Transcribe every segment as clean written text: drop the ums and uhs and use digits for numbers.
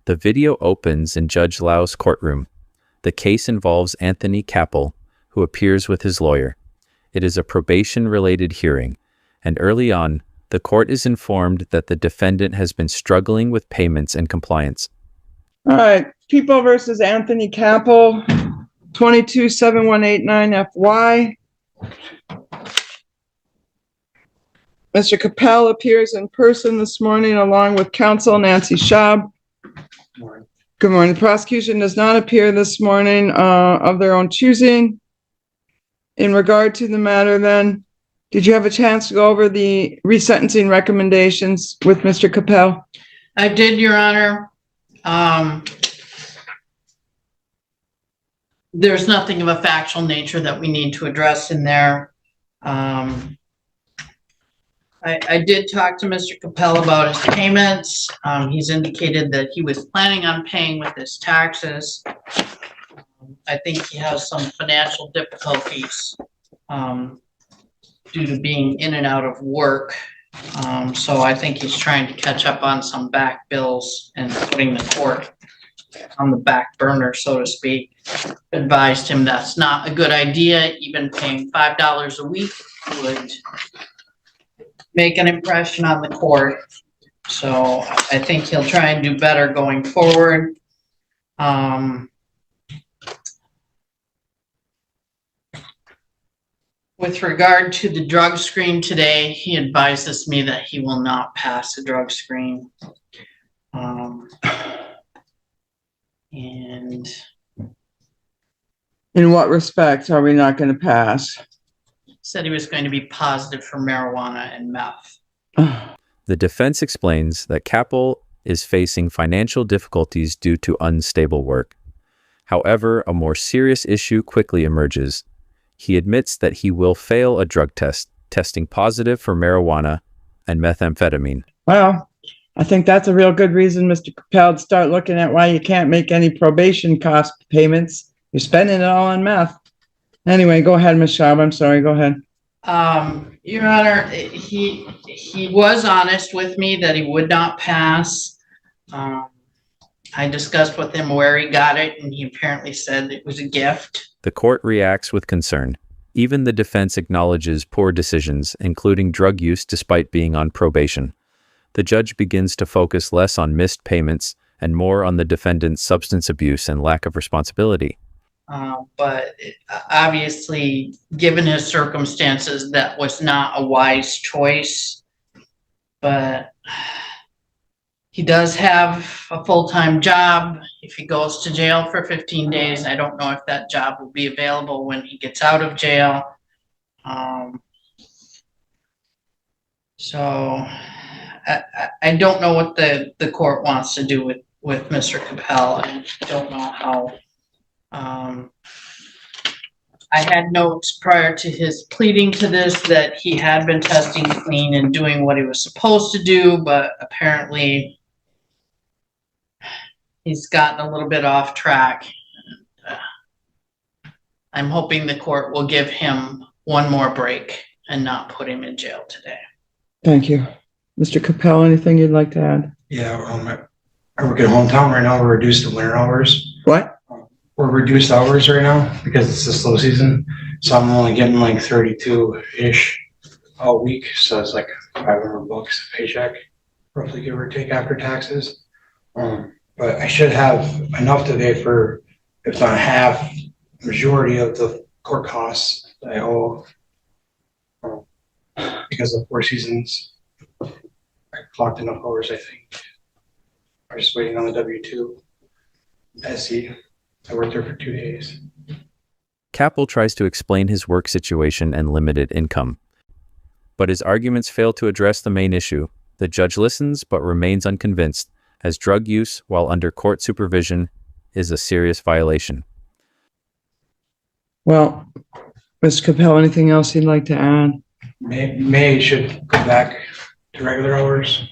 The video opens in Judge Lau's courtroom. The case involves Anthony Capel, who appears with his lawyer. It is a probation-related hearing, and early on, the court is informed that the defendant has been struggling with payments and compliance. All right, People versus Anthony Capel, 227189FY. Mr. Capel appears in person this morning along with counsel Nancy Schaub. Good morning. The prosecution does not appear this morning of their own choosing. In regard to the matter then, did you have a chance to go over the resentencing recommendations with Mr. Capel? I did, Your Honor. There's nothing of a factual nature that we need to address in there. I did talk to Mr. Capel about his payments. He's indicated that he was planning on paying with his taxes. I think he has some financial difficulties due to being in and out of work. So I think he's trying to catch up on some back bills and putting the court on the back burner, so to speak. Advised him that's not a good idea. Even paying $5 a week would make an impression on the court. So I think he'll try and do better going forward. With regard to the drug screen today, he advises me that he will not pass the drug screen. And In what respect are we not going to pass? said he was going to be positive for marijuana and meth. The defense explains that Capel is facing financial difficulties due to unstable work. However, a more serious issue quickly emerges. He admits that he will fail a drug test, testing positive for marijuana and methamphetamine. Well, I think that's a real good reason, Mr. Capel, to start looking at why you can't make any probation cost payments. You're spending it all on meth. Anyway, go ahead, Ms. Schaub. I'm sorry. Go ahead. Your Honor, he was honest with me that he would not pass. I discussed with him where he got it, and he apparently said it was a gift. The court reacts with concern. Even the defense acknowledges poor decisions, including drug use despite being on probation. The judge begins to focus less on missed payments and more on the defendant's substance abuse and lack of responsibility. But obviously, given his circumstances, that was not a wise choice. But he does have a full-time job. If he goes to jail for 15 days, I don't know if that job will be available when he gets out of jail. So I don't know what the court wants to do with Mr. Capel. I don't know how. I had notes prior to his pleading to this that he had been testing clean and doing what he was supposed to do, but apparently he's gotten a little bit off track. I'm hoping the court will give him one more break and not put him in jail today. Thank you. Mr. Capel, anything you'd like to add? Yeah, I work at hometown right now. We're reduced to winter hours. What? We're reduced hours right now because it's the slow season. So I'm only getting like 32-ish a week. So it's like $500 a paycheck, roughly, give or take, after taxes. But I should have enough today for, if not half, majority of the court costs that I owe because of 4 seasons. I clocked enough hours, I think. I'm just waiting on the W-2 SE. I worked there for 2 days. Capel tries to explain his work situation and limited income. But his arguments fail to address the main issue. The judge listens but remains unconvinced, as drug use while under court supervision is a serious violation. Well, Mr. Capel, anything else you'd like to add? May should go back to regular hours,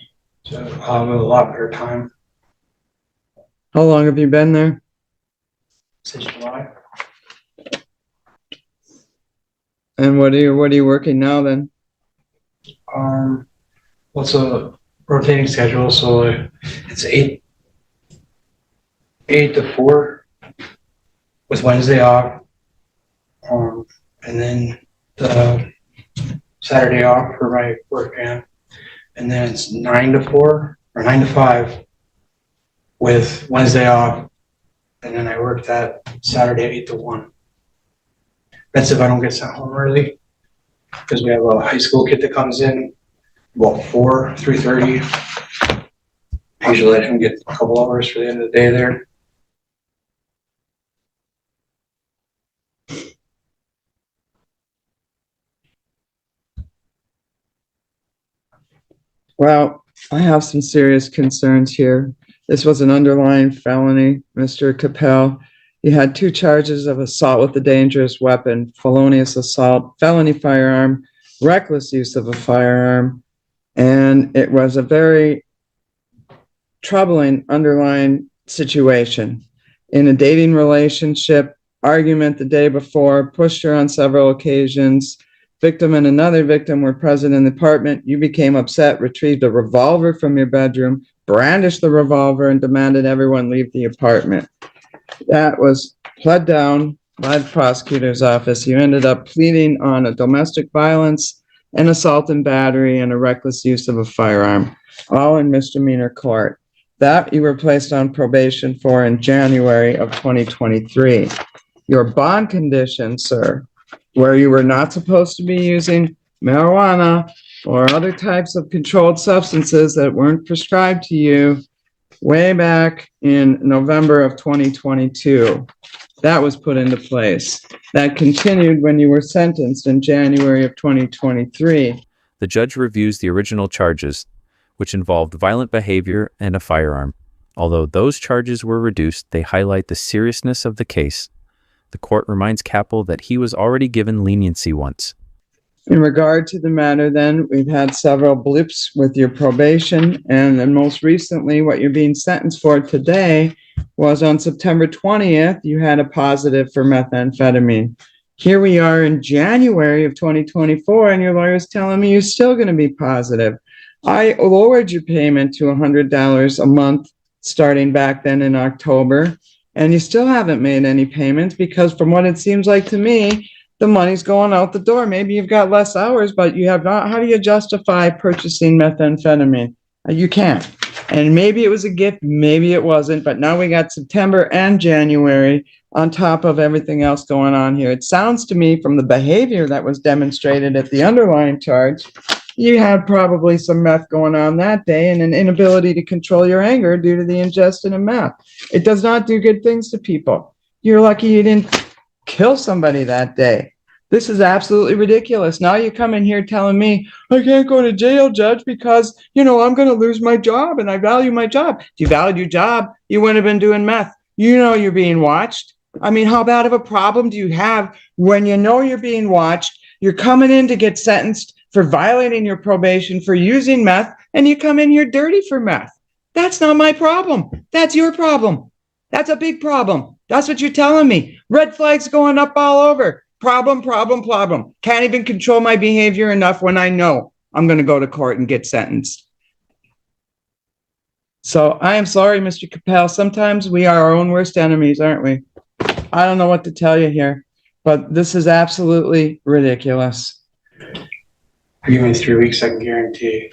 so I'll have a lot better time. How long have you been there? Since July. And what are you working now then? What's a rotating schedule? So it's 8 8 to 4 with Wednesday off. And then the Saturday off for my work camp. And then it's 9 to 4 or 9 to 5 with Wednesday off. And then I work that Saturday 8 to 1. That's if I don't get sent home early. Because we have a high school kid that comes in about 3:30. I usually let him get a couple hours for the end of the day there. Well, I have some serious concerns here. This was an underlying felony, Mr. Capel. You had 2 charges of assault with a dangerous weapon, felonious assault, felony firearm, reckless use of a firearm, and it was a very troubling underlying situation. In a dating relationship, argument the day before, pushed her on several occasions. Victim and another victim were present in the apartment. You became upset, retrieved a revolver from your bedroom, brandished the revolver, and demanded everyone leave the apartment. That was pled down by the prosecutor's office. You ended up pleading on a domestic violence, an assault and battery, and a reckless use of a firearm, all in misdemeanor court. That you were placed on probation for in January of 2023. Your bond condition, sir, where you were not supposed to be using marijuana or other types of controlled substances that weren't prescribed to you way back in November of 2022. That was put into place. That continued when you were sentenced in January of 2023. The judge reviews the original charges, which involved violent behavior and a firearm. Although those charges were reduced, they highlight the seriousness of the case. The court reminds Capel that he was already given leniency once. In regard to the matter, then, we've had several blips with your probation, and then most recently, what you're being sentenced for today was on September 20th, you had a positive for methamphetamine. Here we are in January of 2024, and your lawyer's telling me you're still going to be positive. I lowered your payment to $100 a month starting back then in October, and you still haven't made any payments because from what it seems like to me, the money's going out the door. Maybe you've got less hours, but you have not. How do you justify purchasing methamphetamine? You can't. And maybe it was a gift, maybe it wasn't, but now we got September and January on top of everything else going on here. It sounds to me from the behavior that was demonstrated at the underlying charge, you had probably some meth going on that day and an inability to control your anger due to the ingestion of meth. It does not do good things to people. You're lucky you didn't kill somebody that day. This is absolutely ridiculous. Now you come in here telling me, I can't go to jail, Judge, because, I'm going to lose my job and I value my job. If you valued your job, you wouldn't have been doing meth. You know you're being watched. I mean, how bad of a problem do you have when you know you're being watched? You're coming in to get sentenced for violating your probation for using meth, and you come in here dirty for meth. That's not my problem. That's your problem. That's a big problem. That's what you're telling me. Red flags going up all over. Problem. Can't even control my behavior enough when I know I'm going to go to court and get sentenced. So I am sorry, Mr. Capel. Sometimes we are our own worst enemies, aren't we? I don't know what to tell you here, but this is absolutely ridiculous. Give me 3 weeks, I can guarantee.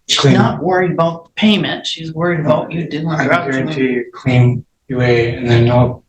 She's not worried about the payment. She's worried about you doing I drugs. can guarantee clean UA, and then I'll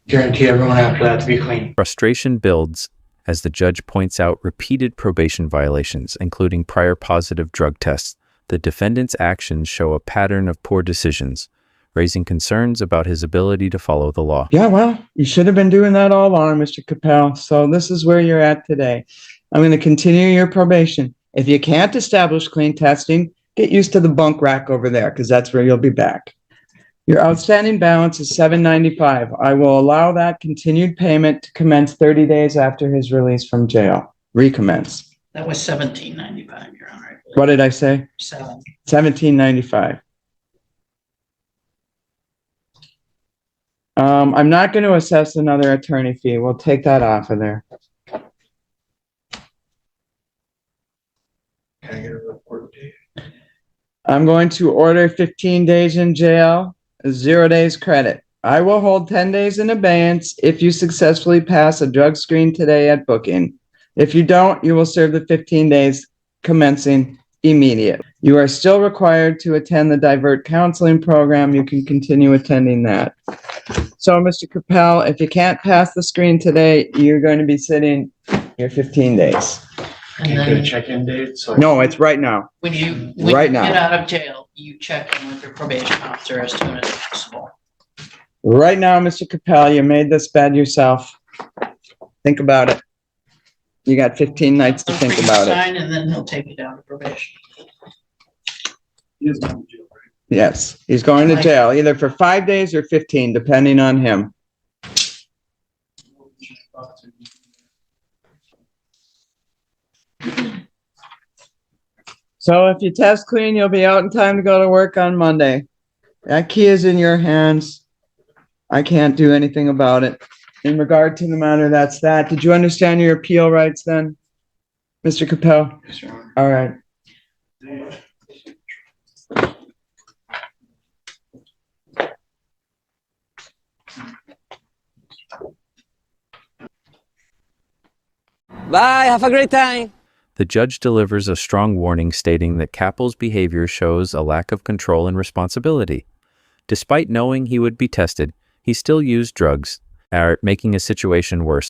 guarantee everyone after that to be clean. Frustration builds as the judge points out repeated probation violations, including prior positive drug tests. The defendant's actions show a pattern of poor decisions, raising concerns about his ability to follow the law. Yeah, well, you should have been doing that all along, Mr. Capel. So this is where you're at today. I'm going to continue your probation. If you can't establish clean testing, get used to the bunk rack over there, because that's where you'll be back. Your outstanding balance is $795. I will allow that continued payment to commence 30 days after his release from jail. Recommence. That was $17.95, Your Honor. What did I say? $17.95. I'm not going to assess another attorney fee. We'll take that off of there. Can I get a report date? I'm going to order 15 days in jail, 0 days credit. I will hold 10 days in abeyance if you successfully pass a drug screen today at booking. If you don't, you will serve the 15 days commencing immediate. You are still required to attend the divert counseling program. You can continue attending that. So, Mr. Capel, if you can't pass the screen today, you're going to be sitting your 15 days. And Can't get a then check-in date, so. No, it's right now. when you Right now. get out of jail, you check in with your probation officer as soon as possible. Right now, Mr. Capel, you made this bed yourself. Think about it. You got 15 nights to think about it. Sign, and then he'll take you down to probation. Yes, he's going to jail either for 5 days or 15, depending on him. So if you test clean, you'll be out in time to go to work on Monday. That key is in your hands. I can't do anything about it. In regard to the matter, that's that. Did you understand your appeal rights then, Mr. Capel? Yes, Your Honor. All right. Bye, have a great time. The judge delivers a strong warning stating that Kappel's behavior shows a lack of control and responsibility. Despite knowing he would be tested, he still used drugs, making a situation worse.